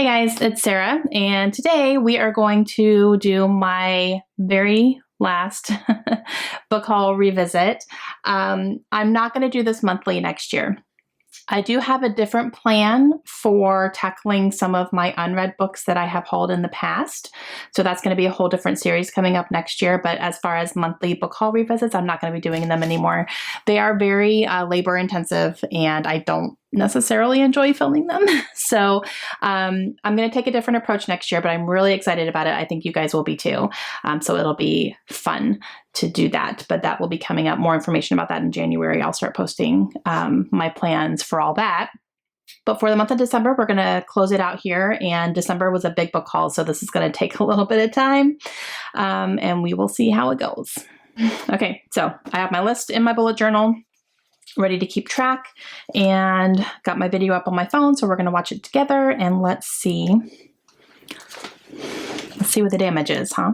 Hey guys, it's Sarah, and today we are going to do my very last book haul revisit. I'm not going to do this monthly next year. I do have a different plan for tackling some of my unread books that I have hauled in the past. So that's going to be a whole different series coming up next year. But as far as monthly book haul revisits, I'm not going to be doing them anymore. They are very labor intensive and I don't necessarily enjoy filming them. So I'm going to take a different approach next year, but I'm really excited about it. I think you guys will be too. So it'll be fun to do that, but that will be coming up. More information about that in January. I'll start posting my plans for all that. But for the month of December, we're going to close it out here. And December was a big book haul, so this is going to take a little bit of time, and we will see how it goes. Okay, so I have my list in my bullet journal, ready to keep track, and got my video up on my phone, so we're going to watch it together, and let's see what the damage is, huh?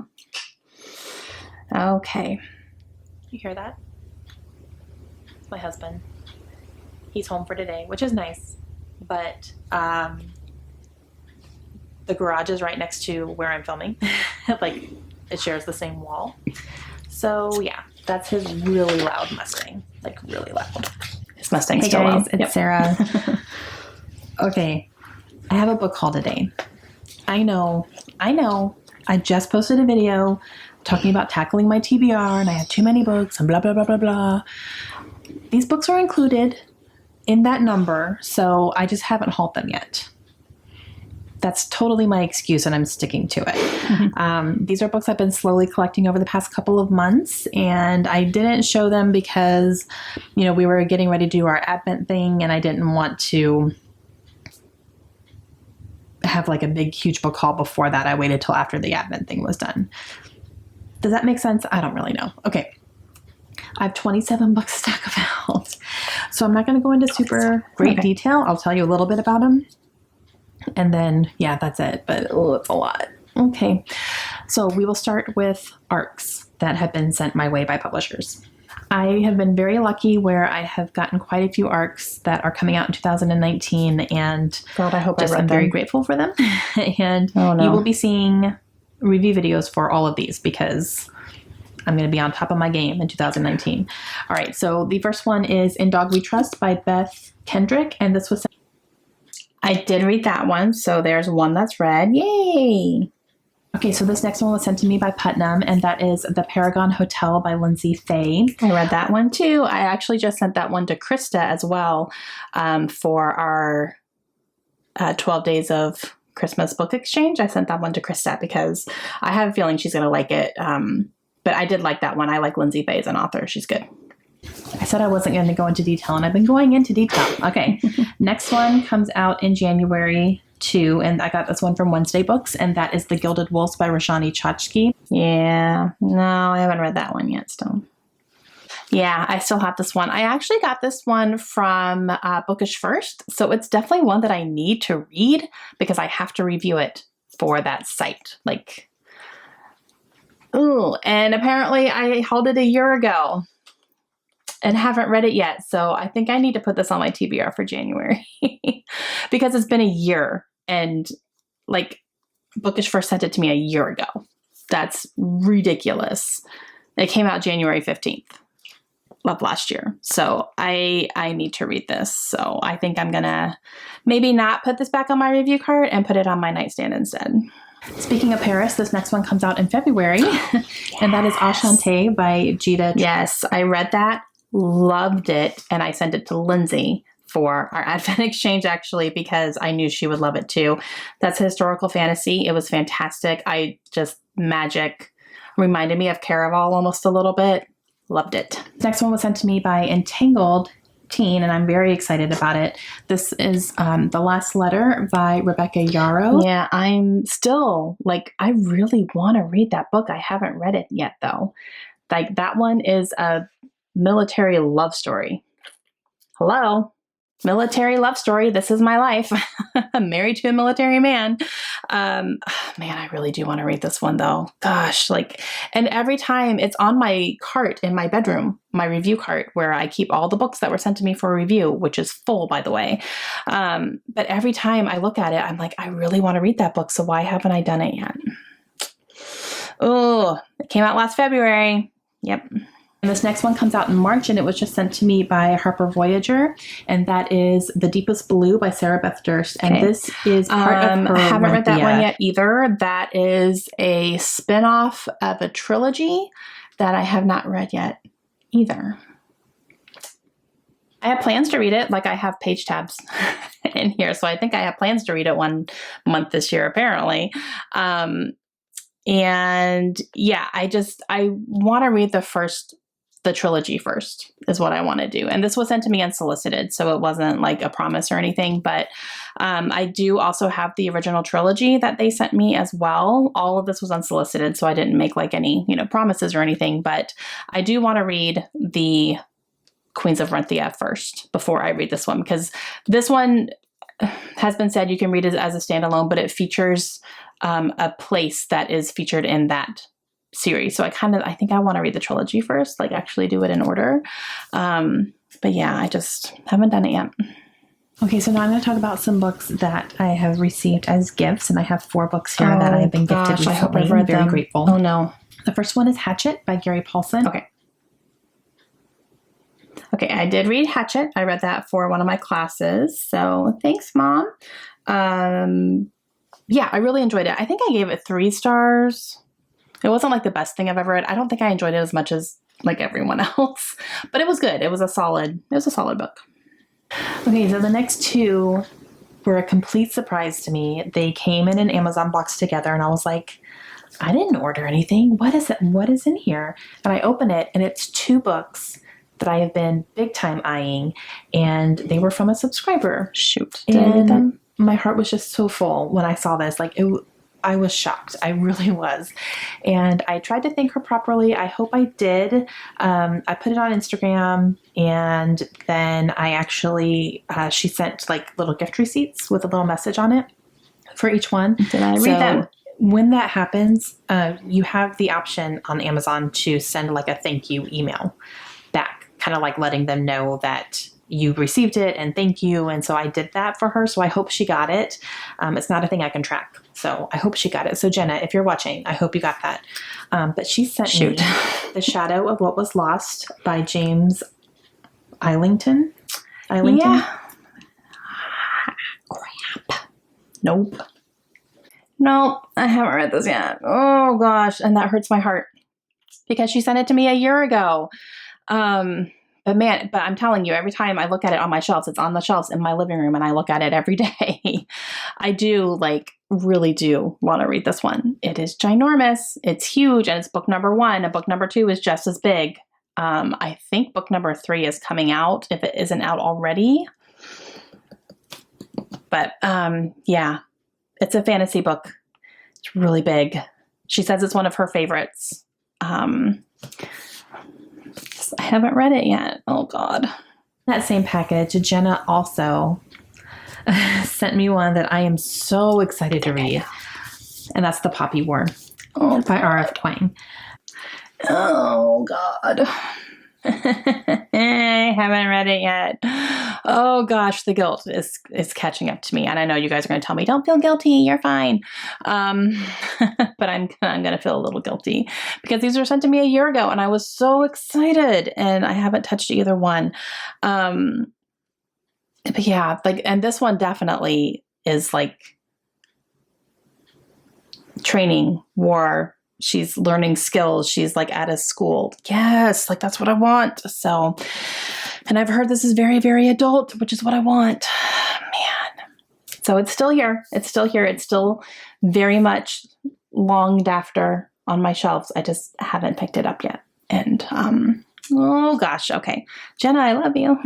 Okay. You hear that? It's my husband. He's home for today, which is nice, but the garage is right next to where I'm filming. Like, it shares the same wall. So yeah, that's his really loud Mustang, like really loud. His Mustang's still loud. Hey guys, it's Sarah. Okay, I have a book haul today. I know. I just posted a video talking about tackling my TBR and I had too many books and blah, blah, blah, blah, blah. These books are included in that number, so I just haven't hauled them yet. That's totally my excuse, and I'm sticking to it. Mm-hmm. These are books I've been slowly collecting over the past couple of months, and I didn't show them because, you know, we were getting ready to do our Advent thing, and I didn't want to have like a big, huge book haul before that. I waited till after the Advent thing was done. Does that make sense? I don't really know. Okay. I have 27 books to talk about. So I'm not going to go into super great detail. I'll tell you a little bit about them. And then, yeah, that's it. But it's a lot. Okay. So we will start with ARCs that have been sent my way by publishers. I have been very lucky where I have gotten quite a few ARCs that are coming out in 2019. And God, I hope I'm very grateful for them. And you will be seeing review videos for all of these because I'm going to be on top of my game in 2019. All right. So the first one is In Dog We Trust by Beth Kendrick. And this was... I did read that one, so there's one that's read. Yay! Okay, so this next one was sent to me by Putnam, and that is The Paragon Hotel by Lindsay Fay. I read that one too. I actually just sent that one to Krista as well for our 12 days of Christmas book exchange. I sent that one to Krista because I have a feeling she's going to like it. But I did like that one. I like Lindsay Fay as an author. She's good. I said I wasn't going to go into detail, and I've been going into detail. Okay. Next one comes out in January too, and I got this one from Wednesday Books, and that is The Gilded Wolves by Roshani Chokshi. Yeah. No, I haven't read that one yet still. Yeah, I still have this one. I actually got this one from Bookish First, so it's definitely one that I need to read because I have to review it for that site. Like, ooh, and apparently I hauled it a year ago and haven't read it yet. So I think I need to put this on my TBR for January because it's been a year and like Bookish First sent it to me a year ago. That's ridiculous. It came out January 15th of last year. So I need to read this. So I think I'm going to maybe not put this back on my review cart and put it on my nightstand instead. Speaking of Paris, this next one comes out in February, and that is Ashante by Gita. Yes, I read that. Loved it, and I sent it to Lindsay for our Advent exchange actually because I knew she would love it too. That's historical fantasy. It was fantastic. Magic reminded me of Caraval almost a little bit. Loved it. Next one was sent to me by Entangled Teen, and I'm very excited about it. This is The Last Letter by Rebecca Yarrow. Yeah, I'm still like, I really want to read that book. I haven't read it yet though. Like, that one is a military love story. Hello? military love story. This is my life. I'm married to a military man. Man, I really do want to read this one though. Gosh, like, and every time it's on my cart in my bedroom, my review cart where I keep all the books that were sent to me for review, which is full, by the way. But every time I look at it, I'm like, I really want to read that book. So why haven't I done it yet? Oh, it came out last February. Yep. And this next one comes out in March, and it was just sent to me by Harper Voyager, and that is The Deepest Blue by Sarah Beth Durst. And this is part of her. I haven't read that one yet either. That is a spin-off of a trilogy that I have not read yet either. I have plans to read it, like I have page tabs in here, so I think I have plans to read it one month this year, apparently. And yeah, I want to read the trilogy first is what I want to do. And this was sent to me unsolicited, so it wasn't like a promise or anything, but I do also have the original trilogy that they sent me as well. All of this was unsolicited, so I didn't make like any, promises or anything, but I do want to read the Queens of Renthia first before I read this one, because this one has been said you can read it as a standalone, but it features a place that is featured in that series. So I think I want to read the trilogy first, like actually do it in order. But yeah, I just haven't done it yet. Okay, so now I'm going to talk about some books that I have received as gifts, and I have 4 books here that I have been gifted recently. I hope I've read I'm very them. grateful. Oh no. The first one is Hatchet by Gary Paulson. Okay, I did read Hatchet. I read that for one of my classes. So thanks, Mom. Yeah, I really enjoyed it. I think I gave it 3 stars. It wasn't like the best thing I've ever read. I don't think I enjoyed it as much as like everyone else, but it was good. It was a solid book. Okay, so the next 2 were a complete surprise to me. They came in an Amazon box together, and I was like, I didn't order anything. What is it? What is in here? And I open it, and it's 2 books that I have been big time eyeing, and they were from a subscriber. Shoot. Did I read them? My heart was just so full when I saw this. I was shocked. I really was. And I tried to thank her properly. I hope I did. I put it on Instagram, and then I actually, she sent like little gift receipts with a little message on it for each one. Did I read them? When that happens, you have the option on Amazon to send like a thank you email back, kind of like letting them know that you received it and thank you. And so I did that for her. So I hope she got it. It's not a thing I can track. So I hope she got it. So Jenna, if you're watching, I hope you got that. But she sent me The Shadow of What Was Lost by James Islington. Yeah. Crap. Nope, I haven't read this yet. Oh gosh. And that hurts my heart because she sent it to me a year ago. But I'm telling you, every time I look at it on my shelves, it's on the shelves in my living room, and I look at it every day. I do really do want to read this one. It is ginormous. It's huge, and it's book number 1, and book number 2 is just as big. I think book number 3 is coming out if it isn't out already. But yeah, it's a fantasy book. It's really big. She says it's one of her favorites. I haven't read it yet. Oh God. That same package, Jenna also sent me one that I am so excited to read. And that's The Poppy War by R.F. Kuang. Oh God. I haven't read it yet. Oh gosh, the guilt is catching up to me. And I know you guys are going to tell me, don't feel guilty, you're fine. But I'm going to feel a little guilty because these were sent to me a year ago and I was so excited and I haven't touched either one. But yeah, and this one definitely is training, war. She's learning skills. She's at a school. Yes, that's what I want. So, and I've heard this is very, very adult, which is what I want. Man. So it's still here. It's still here. It's still very much longed after on my shelves. I just haven't picked it up yet. And, oh gosh. Okay. Jenna, I love you.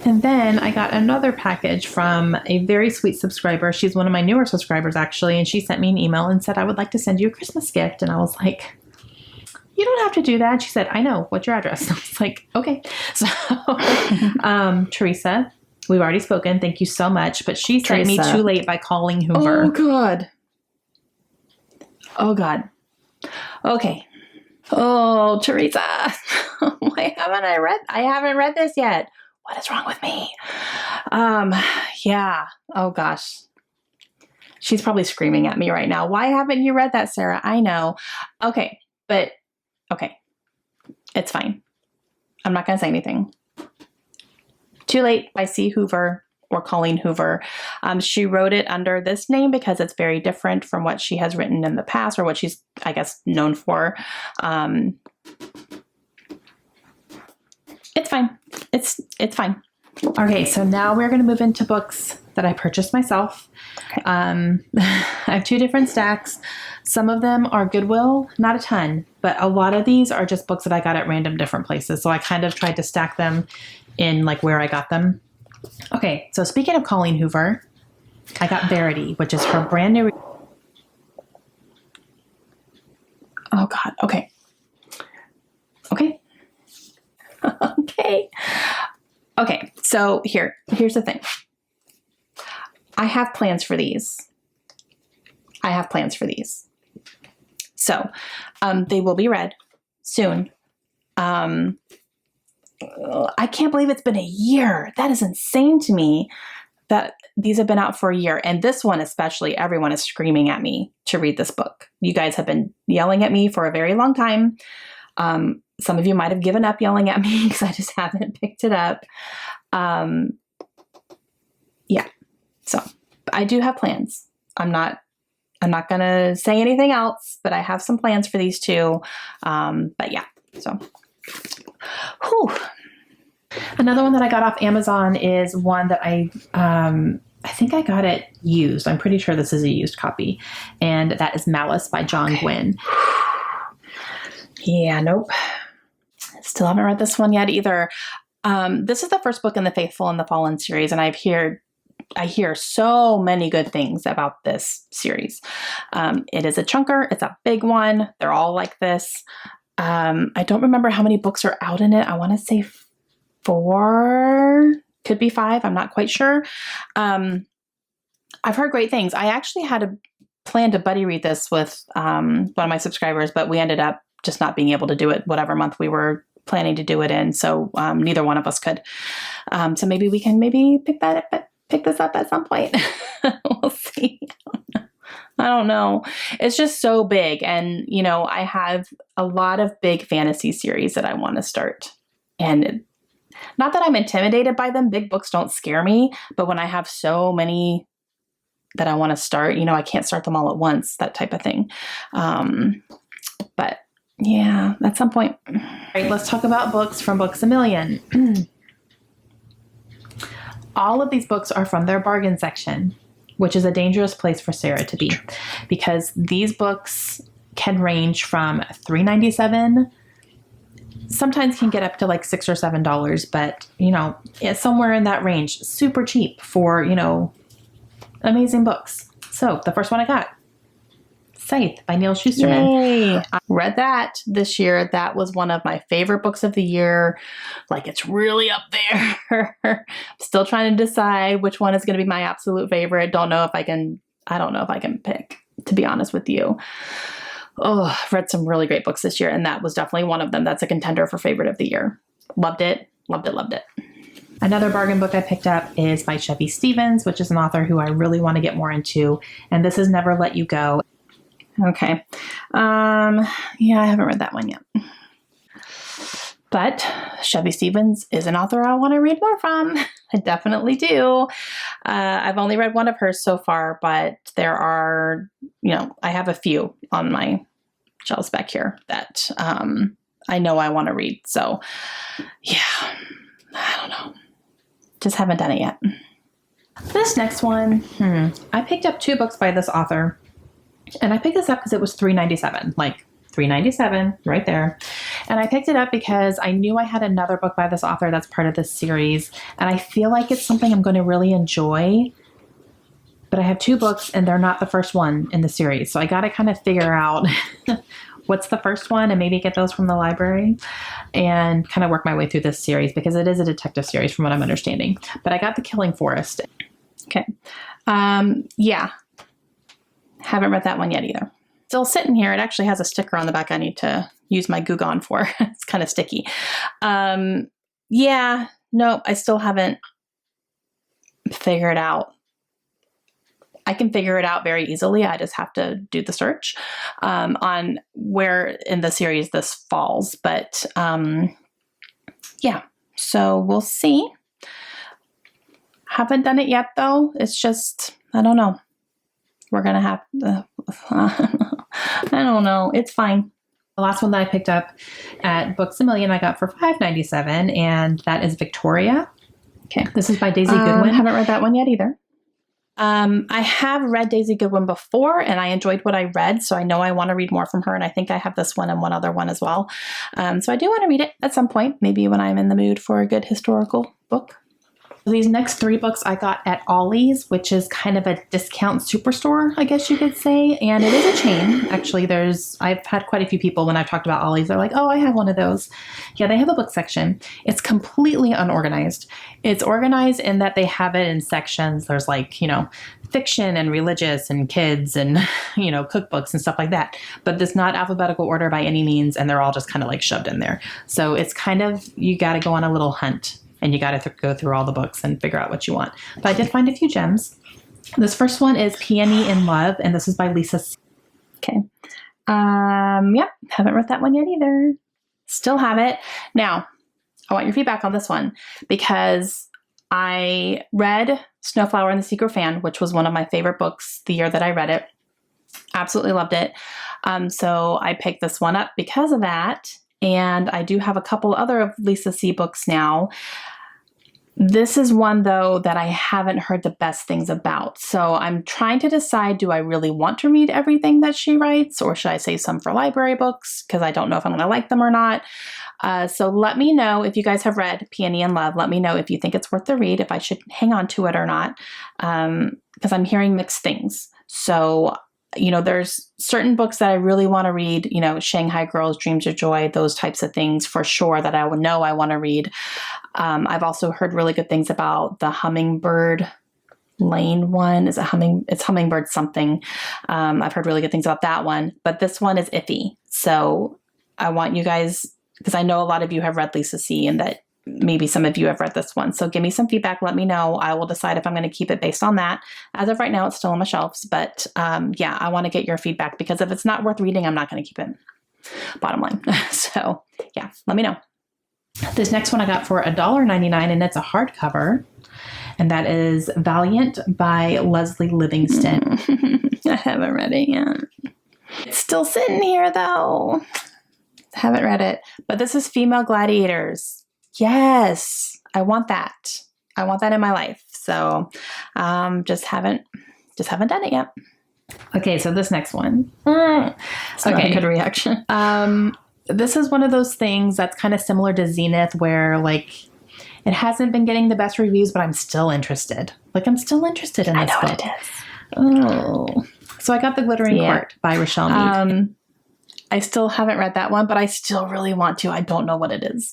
And then I got another package from a very sweet subscriber. She's one of my newer subscribers, actually, and she sent me an email and said, I would like to send you a Christmas gift. And I was like, you don't have to do that. She said, I know. What's your address? I was like, okay. So Teresa, We've already spoken. Thank you so much. But she sent me Teresa. Too Late by Colleen Hoover. Oh, God. Oh, God. Okay. Oh, Teresa. Why haven't I haven't read this yet. What is wrong with me? Yeah. Oh, gosh. She's probably screaming at me right now. Why haven't you read that, Sarah? I know. Okay. But, okay. It's fine. I'm not going to say anything. Too Late by C. Hoover or Colleen Hoover. She wrote it under this name because it's very different from what she has written in the past or what she's, I guess, known for. It's fine. It's fine. Okay, so now we're going to move into books that I purchased myself. Okay. I have 2 different stacks. Some of them are Goodwill, not a ton, but a lot of these are just books that I got at random different places. So I kind of tried to stack them in like where I got them. Okay, so speaking of Colleen Hoover, I got Verity, which is her brand new. Oh, God. Okay. Okay. Okay. Okay. So here's the thing. I have plans for these. So, they will be read soon. I can't believe it's been a year. That is insane to me that these have been out for a year. And this one especially, everyone is screaming at me to read this book. You guys have been yelling at me for a very long time. Some of you might have given up yelling at me because I just haven't picked it up. Yeah. So I do have plans. I'm not going to say anything else, but I have some plans for these 2. But yeah, so. Whew. Another one that I got off Amazon is one that I think I got it used. I'm pretty sure this is a used copy. And that is Malice by John Gwynne. Yeah, nope. Still haven't read this one yet either. This is the first book in the Faithful and the Fallen series, and I hear so many good things about this series. It is a chunker. It's a big one. They're all like this. I don't remember how many books are out in it. I want to say 4, could be 5. I'm not quite sure. I've heard great things. I actually had a plan to buddy read this with one of my subscribers, but we ended up just not being able to do it whatever month we were planning to do it in. So neither one of us could. So maybe we can pick this up at some point. We'll see. I don't know. It's just so big. And, I have a lot of big fantasy series that I want to start. And not that I'm intimidated by them. Big books don't scare me. But when I have so many that I want to start, I can't start them all at once, that type of thing. But yeah, at some point. All right, let's talk about books from Books A Million. All of these books are from their bargain section, which is a dangerous place for Sarah to be because these books can range from $3.97, sometimes can get up to like $6 or $7, but it's somewhere in that range, super cheap for, amazing books. So the first one I got, Scythe by Neal Shusterman. Yay. I read that this year. That was one of my favorite books of the year. Like, it's really up there. I'm still trying to decide which one is going to be my absolute favorite. I don't know if I can pick, to be honest with you. Oh, I've read some really great books this year, and that was definitely one of them. That's a contender for favorite of the year. Loved it. Another bargain book I picked up is by Chevy Stevens, which is an author who I really want to get more into. And this is Never Let You Go. Okay. Yeah, I haven't read that one yet. But Chevy Stevens is an author I want to read more from. I definitely do. I've only read one of hers so far, but there are, I have a few on my shelves back here that I know I want to read. So, yeah, I don't know. Just haven't done it yet. This next one, I picked up 2 books by this author. And I picked this up because it was $3.97, like $3.97 right there. And I picked it up because I knew I had another book by this author that's part of this series. And I feel like it's something I'm going to really enjoy. But I have 2 books and they're not the first one in the series. So I got to kind of figure out what's the first one and maybe get those from the library and kind of work my way through this series because it is a detective series from what I'm understanding. But I got The Killing Forest. Okay. Yeah. Haven't read that one yet either. Still sitting here. It actually has a sticker on the back I need to use my Goo Gone for. It's kind of sticky. Yeah. No, I still haven't figured out. I can figure it out very easily. I just have to do the search on where in the series this falls. But yeah, so we'll see. Haven't done it yet, though. It's just, I don't know. We're going to have, I don't know. It's fine. The last one that I picked up at Books A Million I got for $5.97, and that is Victoria. Okay. This is by Daisy Goodwin. Haven't read that one yet either. I have read Daisy Goodwin before, and I enjoyed what I read, so I know I want to read more from her, and I think I have this one and one other one as well. So I do want to read it at some point, maybe when I'm in the mood for a good historical book. These next 3 books I got at Ollie's, which is kind of a discount superstore, I guess you could say. And it is a chain. Actually, I've had quite a few people when I've talked about Ollie's, they're like, oh, I have one of those. Yeah, they have a book section. It's completely unorganized. It's organized in that they have it in sections. There's like, fiction and religious and kids and, cookbooks and stuff like that. But it's not alphabetical order by any means. And they're all just kind of like shoved in there. So it's kind of, you got to go on a little hunt. And you got to go through all the books and figure out what you want. But I did find a few gems. This first one is Peony in Love, and this is by Lisa C. Okay. Yep. Haven't read that one yet either. Still have it. Now, I want your feedback on this one because I read Snowflower and the Secret Fan, which was one of my favorite books the year that I read it. Absolutely loved it. So I picked this one up because of that. And I do have a couple other of Lisa C. books now. This is one, though, that I haven't heard the best things about. So I'm trying to decide, do I really want to read everything that she writes, or should I save some for library books? Because I don't know if I'm going to like them or not. So let me know if you guys have read Peony in Love. Let me know if you think it's worth the read, if I should hang on to it or not, because I'm hearing mixed things. So there's certain books that I really want to read, Shanghai Girls, Dreams of Joy, those types of things for sure that I would know I want to read. I've also heard really good things about the Hummingbird Lane one. It's Hummingbird something. I've heard really good things about that one, but this one is iffy. So I want you guys, because I know a lot of you have read Lisa C. and that maybe some of you have read this one. So give me some feedback. Let me know. I will decide if I'm going to keep it based on that. As of right now, it's still on my shelves. But yeah, I want to get your feedback because if it's not worth reading, I'm not going to keep it. Bottom line. So yeah, let me know. This next one I got for $1.99 and it's a hardcover. And that is Valiant by Leslie Livingston. I haven't read it yet. It's still sitting here though. Haven't read it. But this is Female Gladiators. Yes, I want that. I want that in my life. So just haven't done it yet. Okay, so this next one. It's not a good reaction. This is one of those things that's kind of similar to Zenith where like it hasn't been getting the best reviews, but I'm still interested. Like I'm still interested in this book. I know what it is. Oh. So I got The Glittering Court by Rochelle Mead. I still haven't read that one, but I still really want to. I don't know what it is.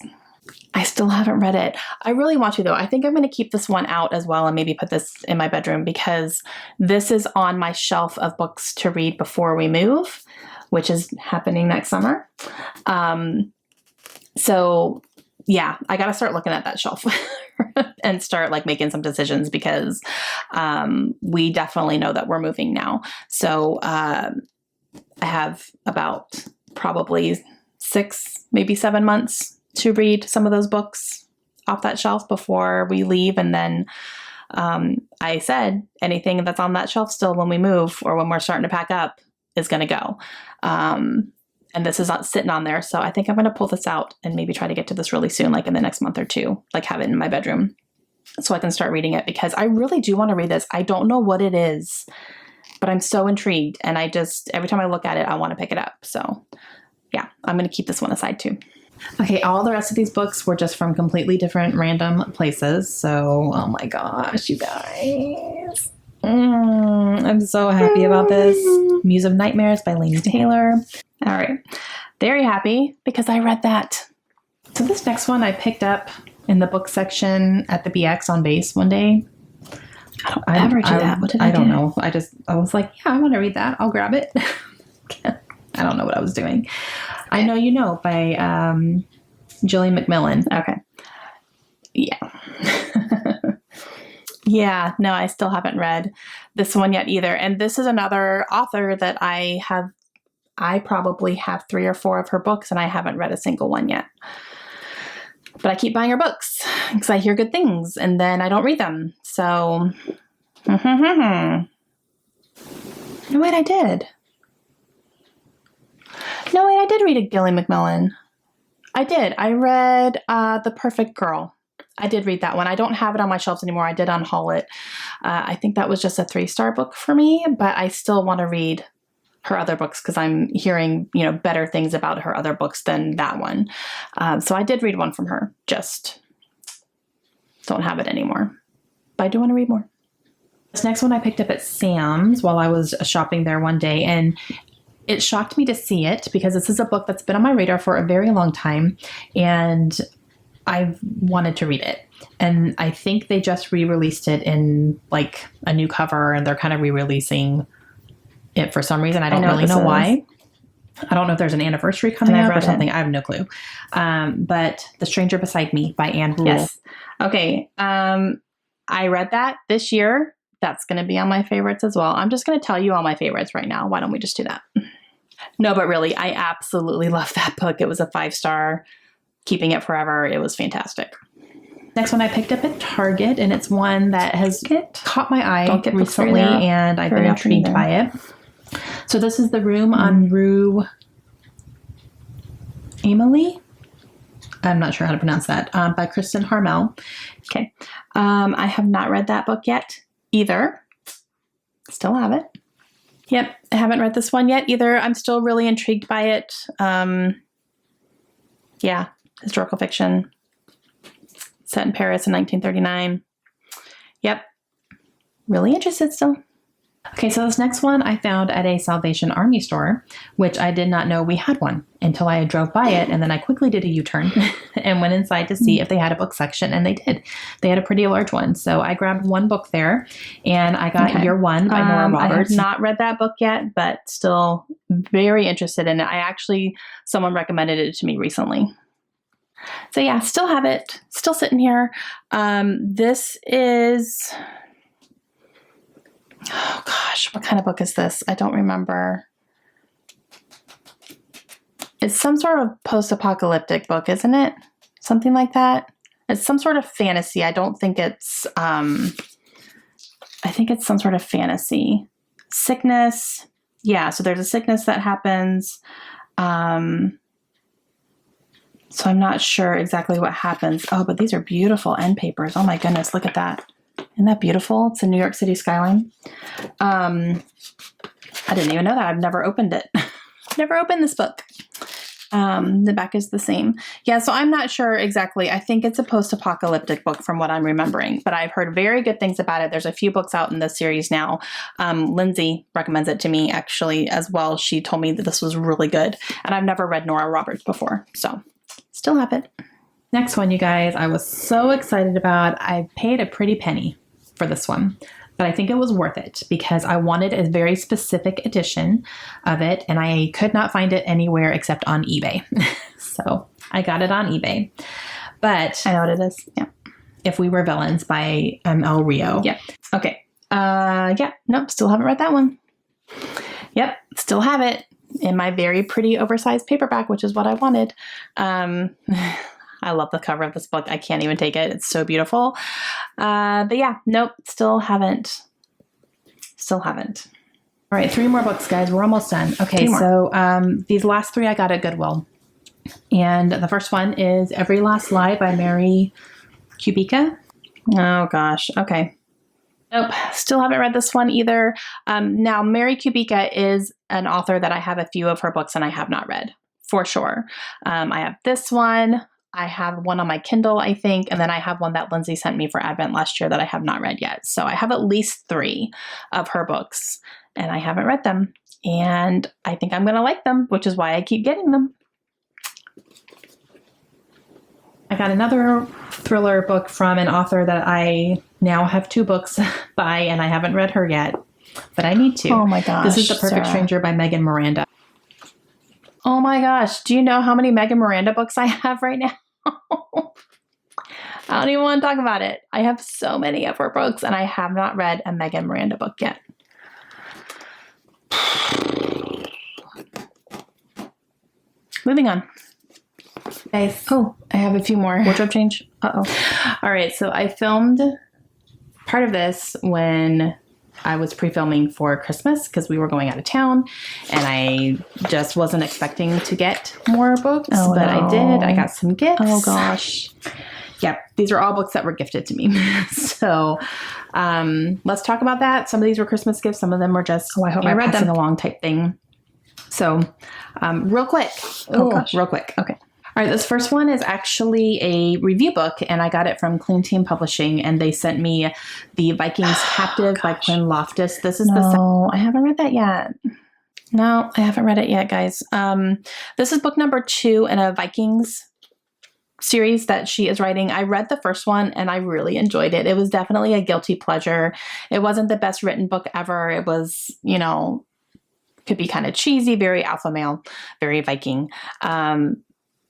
I still haven't read it. I really want to, though. I think I'm going to keep this one out as well and maybe put this in my bedroom because this is on my shelf of books to read before we move, which is happening next summer. So yeah, I got to start looking at that shelf and start like making some decisions because we definitely know that we're moving now. So I have about probably 6, maybe 7 months to read some of those books off that shelf before we leave. And then I said anything that's on that shelf still when we move or when we're starting to pack up is going to go. And this is not sitting on there. So I think I'm going to pull this out and maybe try to get to this really soon, like in the next month or two, like have it in my bedroom so I can start reading it because I really do want to read this. I don't know what it is, but I'm so intrigued. And every time I look at it, I want to pick it up. So yeah, I'm going to keep this one aside too. Okay, all the rest of these books were just from completely different random places. So, oh my gosh, you guys. I'm so happy about this. Muse of Nightmares by Laini Taylor. All right. Very happy because I read that. So this next one I picked up in the book section at the BX on base one day. I don't ever do that. What did I do? I don't know. I was like, yeah, I want to read that. I'll grab it. I don't know what I was doing. I Know You Know by Jillian McMillan. Okay. Yeah. Yeah, no, I still haven't read this one yet either. And this is another author that I probably have 3 or 4 of her books and I haven't read a single one yet. But I keep buying her books because I hear good things and then I don't read them. So, no, wait, I did. No, wait, I did read a Gillian McMillan. I did. I read The Perfect Girl. I did read that one. I don't have it on my shelves anymore. I did unhaul it. I think that was just a 3-star book for me, but I still want to read her other books because I'm hearing, better things about her other books than that one. So I did read one from her, just don't have it anymore. But I do want to read more. This next one I picked up at Sam's while I was shopping there one day, and it shocked me to see it because this is a book that's been on my radar for a very long time, and I've wanted to read it. And I think they just re-released it in like a new cover, and they're kind of re-releasing it for some reason. I don't really know why. I don't know if there's an anniversary coming up or something. I have no clue. But The Stranger Beside Me by Anne Rule. Yes. Okay. I read that this year. That's going to be on my favorites as well. I'm just going to tell you all my favorites right now. Why don't we just do that? No, but really, I absolutely love that book. It was a 5-star. Keeping it forever. It was fantastic. Next one I picked up at Target, and it's one that has caught my eye recently, and I've been intrigued by it. So this is The Room on Rue Emily. I'm not sure how to pronounce that. By Kristen Harmel. Okay. I have not read that book yet either. Still have it. Yep. I haven't read this one yet either. I'm still really intrigued by it. Yeah. Historical fiction set in Paris in 1939. Yep. Really interested still. Okay, so this next one I found at a Salvation Army store, which I did not know we had one until I drove by it, and then I quickly did a U-turn and went inside to see if they had a book section, and they did. They had a pretty large one, so I grabbed one book there, and I got Year One by Nora Roberts. I have not read that book yet, but still very interested in it. Someone recommended it to me recently. So yeah, still have it, still sitting here. This is, oh gosh, what kind of book is this? I don't remember. It's some sort of post-apocalyptic book, isn't it? Something like that. It's some sort of fantasy. I don't think it's, I think it's some sort of fantasy. Sickness. Yeah, so there's a sickness that happens. So I'm not sure exactly what happens. Oh, but these are beautiful end papers. Oh my goodness, look at that. Isn't that beautiful? It's a New York City skyline. I didn't even know that. I've never opened it. Never opened this book. The back is the same. Yeah, so I'm not sure exactly. I think it's a post-apocalyptic book from what I'm remembering, but I've heard very good things about it. There's a few books out in this series now. Lindsay recommends it to me actually as well. She told me that this was really good, and I've never read Nora Roberts before, so still have it. Next one, you guys, I was so excited about. I paid a pretty penny for this one, but I think it was worth it because I wanted a very specific edition of it, and I could not find it anywhere except on eBay. So I got it on eBay. But I know what it is. Yeah. If We Were Villains by M.L. Rio. Yeah. Okay. Yeah. Nope. Still haven't read that one. Yep. Still have it in my very pretty oversized paperback, which is what I wanted. I love the cover of this book. I can't even take it. It's so beautiful. But yeah, nope, still haven't. Still haven't. All right, 3 more books, guys. We're almost done. Okay, so these last 3 I got at Goodwill. And the first one is Every Last Lie by Mary Kubica. Oh gosh. Okay. Nope. Still haven't read this one either. Now, Mary Kubica is an author that I have a few of her books and I have not read for sure. I have this one. I have one on my Kindle, I think, and then I have one that Lindsay sent me for Advent last year that I have not read yet. So I have at least 3 of her books, and I haven't read them. And I think I'm going to like them, which is why I keep getting them. I got another thriller book from an author that I now have 2 books by, and I haven't read her yet, but I need to. Oh my gosh. This is The Perfect Sarah. Stranger by Megan Miranda. Oh my gosh. Do you know how many Megan Miranda books I have right now? I don't even want to talk about it. I have so many of her books, and I have not read a Megan Miranda book yet. Moving on. Guys, Oh, I have a few more. wardrobe change. Uh-oh. All right, so I filmed part of this when I was pre-filming for Christmas because we were going out of town, and I just wasn't expecting to get more books, Oh, but no. I did. I got some gifts. Oh gosh. Yep, these are all books that were gifted to me. So let's talk about that. Some of these were Christmas gifts. Some of them were just Oh, I hope I read passing them. along type thing. So real quick. Oh, gosh. Real quick. Okay. All right, this first one is actually a review book, and I got it from Clean Team Publishing, and they sent me The Vikings Captive by Quinn Loftus. This is the No, I haven't read that yet. No, I haven't read it yet, guys. This is book number 2 in a Vikings series that she is writing. I read the first one and I really enjoyed it. It was definitely a guilty pleasure. It wasn't the best written book ever. It was, could be kind of cheesy, very alpha male, very Viking.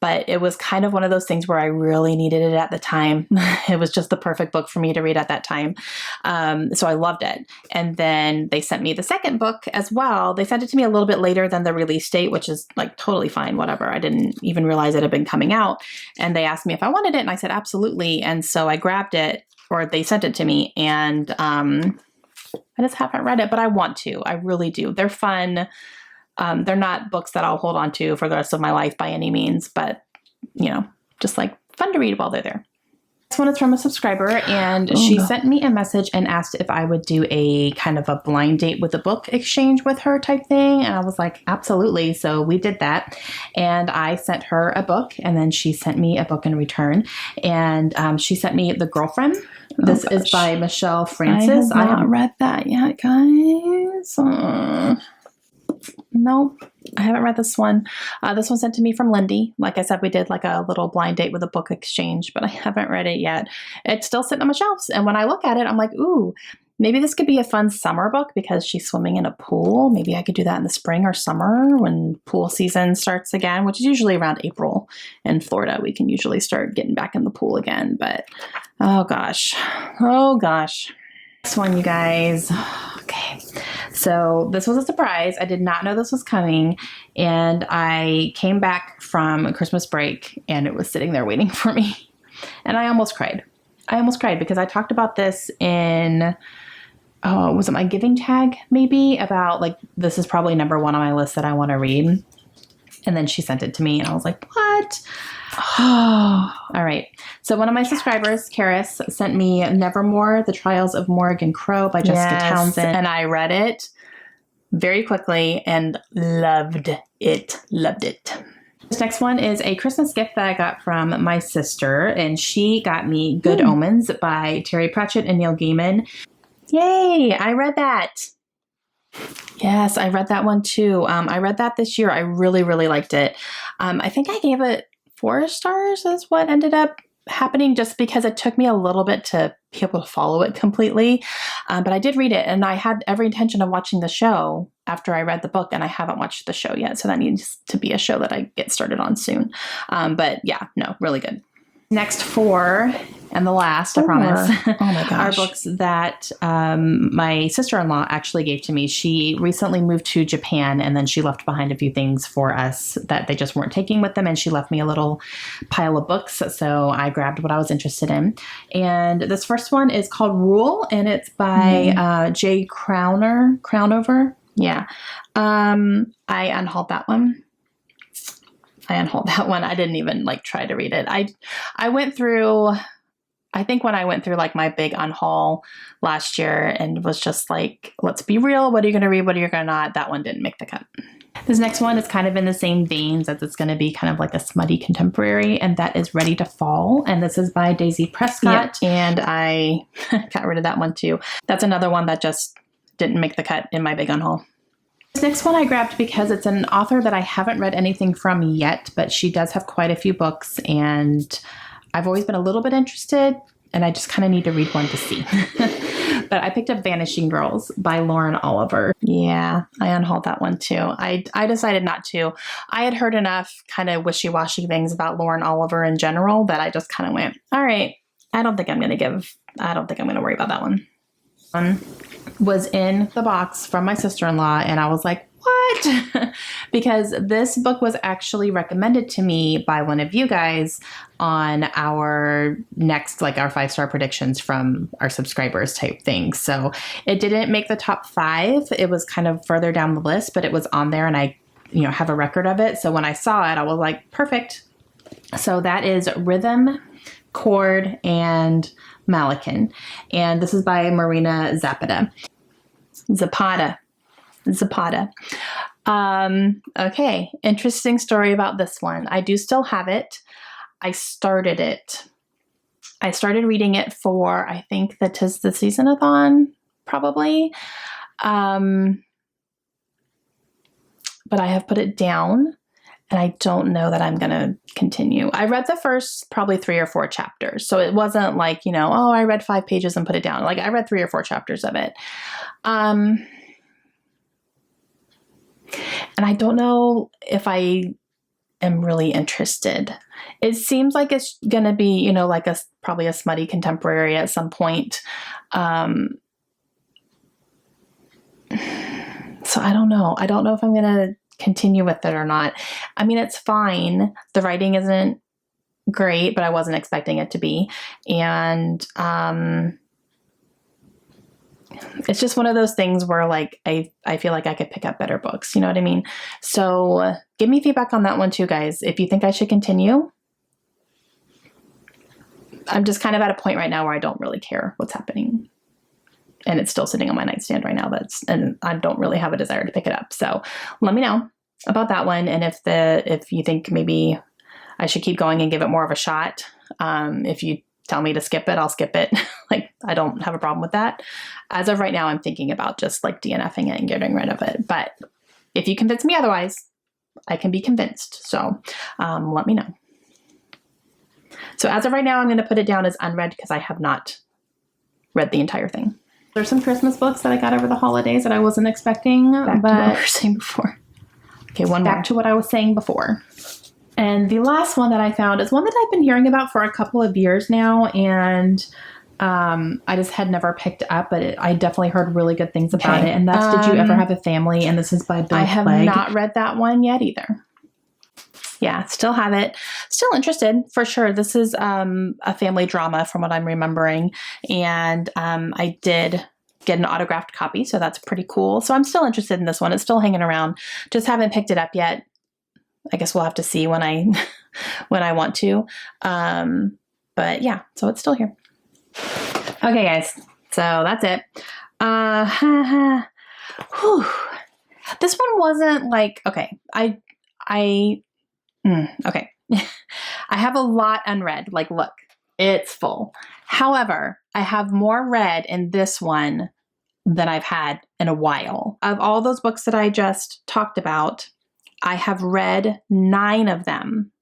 But it was kind of one of those things where I really needed it at the time. It was just the perfect book for me to read at that time. So I loved it. And then they sent me the second book as well. They sent it to me a little bit later than the release date, which is like totally fine, whatever. I didn't even realize it had been coming out. And they asked me if I wanted it, and I said, absolutely. And so I grabbed it, or they sent it to me, and I just haven't read it, but I want to. I really do. They're fun. They're not books that I'll hold on to for the rest of my life by any means, but, just like fun to read while they're there. This one is from a subscriber, and she sent me a message and asked if I would do a kind of a blind date with a book exchange with her type thing. And I was like, absolutely. So we did that. And I sent her a book, and then she sent me a book in return. And she sent me The Girlfriend. This is by Michelle Francis. I have not read that yet, guys. Nope, I haven't read this one. This one sent to me from Lindy. Like I said, we did like a little blind date with a book exchange, but I haven't read it yet. It's still sitting on my shelves. And when I look at it, I'm like, ooh, maybe this could be a fun summer book because she's swimming in a pool. Maybe I could do that in the spring or summer when pool season starts again, which is usually around April in Florida. We can usually start getting back in the pool again, but oh gosh. This one, you guys. Okay. So this was a surprise. I did not know this was coming. And I came back from Christmas break and it was sitting there waiting for me. And I almost cried. Because I talked about this in, was it my giving tag maybe? About like, this is probably number 1 on my list that I want to read. And then she sent it to me and I was like, what? Oh, all right. So one of my subscribers, Karis, sent me Nevermore, The Trials of Morrigan Crow by Jessica Townsend. And I read it very quickly and loved it. This next one is a Christmas gift that I got from my sister, and she got me Good Omens by Terry Pratchett and Neil Gaiman. Yay, I read that. Yes, I read that one too. I read that this year. I really, really liked it. I think I gave it 4 stars is what ended up happening, just because it took me a little bit to be able to follow it completely. But I did read it, and I had every intention of watching the show after I read the book, and I haven't watched the show yet. So that needs to be a show that I get started on soon. But yeah, no, really good. Next 4, and the last, I promise, Oh my are gosh. books that my sister-in-law actually gave to me. She recently moved to Japan, and then she left behind a few things for us that they just weren't taking with them, and she left me a little pile of books, so I grabbed what I was interested in. And this first one is called Rule, and it's by Jay Crownover. Yeah. I unhauled that one. I didn't even try to read it. I went through, I think when I went through my big unhaul last year and was just like, let's be real. What are you going to read? What are you going to not? That one didn't make the cut. This next one is kind of in the same veins as it's going to be kind of like a smutty contemporary, and that is Ready to Fall. And this is by Daisy Prescott. Yep. And I got rid of that one too. That's another one that just didn't make the cut in my big unhaul. This next one I grabbed because it's an author that I haven't read anything from yet, but she does have quite a few books, and I've always been a little bit interested, and I just kind of need to read one to see. But I picked up Vanishing Girls by Lauren Oliver. Yeah, I unhauled that one too. I decided not to. I had heard enough kind of wishy-washy things about Lauren Oliver in general that I just kind of went, all right, I don't think I'm going to worry about that one. Was in the box from my sister-in-law, and I was like, what? Because this book was actually recommended to me by one of you guys on our next, like our 5-star predictions from our subscribers type thing. So it didn't make the top 5. It was kind of further down the list, but it was on there, and I, have a record of it. So when I saw it, I was like, perfect. So that is Rhythm, Chord, and Malakin. And this is by Marina Zapata. Okay, interesting story about this one. I do still have it. I started it. I started reading it for, I think that is the Season-a-thon, probably. But I have put it down, and I don't know that I'm going to continue. I read the first probably 3 or 4 chapters. So it wasn't like, oh, I read 5 pages and put it down. Like I read 3 or 4 chapters of it. And I don't know if I am really interested. It seems like it's going to be, like probably a smutty contemporary at some point. So I don't know. I don't know if I'm going to continue with it or not. I mean, it's fine. The writing isn't great, but I wasn't expecting it to be. And it's just one of those things where like I feel like I could pick up better books. You know what I mean? So give me feedback on that one too, guys. If you think I should continue. I'm just kind of at a point right now where I don't really care what's happening. And it's still sitting on my nightstand right now. And I don't really have a desire to pick it up. So let me know about that one. And if you think maybe I should keep going and give it more of a shot. If you tell me to skip it, I'll skip it. Like, I don't have a problem with that. As of right now, I'm thinking about just like DNFing it and getting rid of it. But if you convince me otherwise, I can be convinced. So let me know. So as of right now, I'm going to put it down as unread because I have not read the entire thing. There's some Christmas books that I got over the holidays that I wasn't expecting. Back to what we were saying before. Okay, back to what I was saying before. And the last one that I found is one that I've been hearing about for a couple of years now, and I just had never picked up, but I definitely heard really good things about it. And that's Did You Ever Have a Family? And this is by Bill I have Clegg. not read that one yet either. Yeah, still have it. Still interested, for sure. This is a family drama from what I'm remembering. And I did get an autographed copy, so that's pretty cool. So I'm still interested in this one. It's still hanging around. Just haven't picked it up yet. I guess we'll have to see when I want to. But yeah, so it's still here. Okay, guys. So that's it. This one wasn't like, okay. Okay. I have a lot unread. Like, look, it's full. However, I have more read in this one than I've had in a while. Of all those books that I just talked about, I have read 9 of them.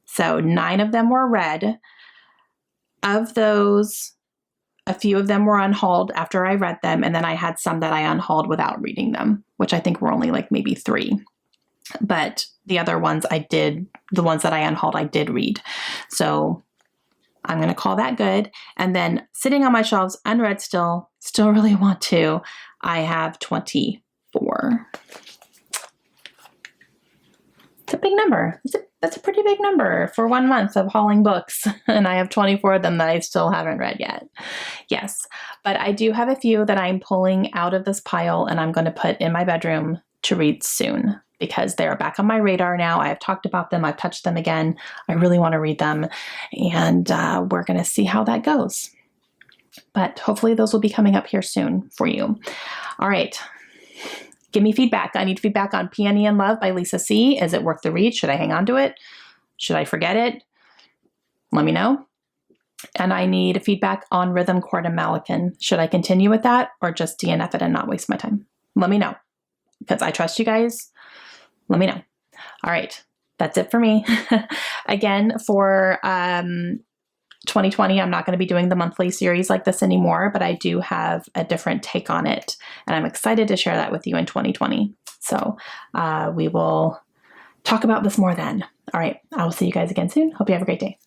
So 9 of them were read. Of those, a few of them were unhauled after I read them, and then I had some that I unhauled without reading them, which I think were only like maybe 3. But the other ones the ones that I unhauled, I did read. So I'm going to call that good. And then sitting on my shelves, unread still really want to, I have 24. It's a big number. That's a pretty big number for 1 month of hauling books. And I have 24 of them that I still haven't read yet. Yes, but I do have a few that I'm pulling out of this pile and I'm going to put in my bedroom to read soon because they're back on my radar now. I have talked about them. I've touched them again. I really want to read them. And we're going to see how that goes. But hopefully those will be coming up here soon for you. All right. Give me feedback. I need feedback on Peony in Love by Lisa C. Is it worth the read? Should I hang on to it? Should I forget it? Let me know. And I need feedback on Rhythm Court and Malikan. Should I continue with that or just DNF it and not waste my time? Let me know, because I trust you guys. Let me know. All right, that's it for me. Again, for 2020, I'm not going to be doing the monthly series like this anymore, but I do have a different take on it, and I'm excited to share that with you in 2020. So we will talk about this more then. All right, I will see you guys again soon. Hope you have a great day.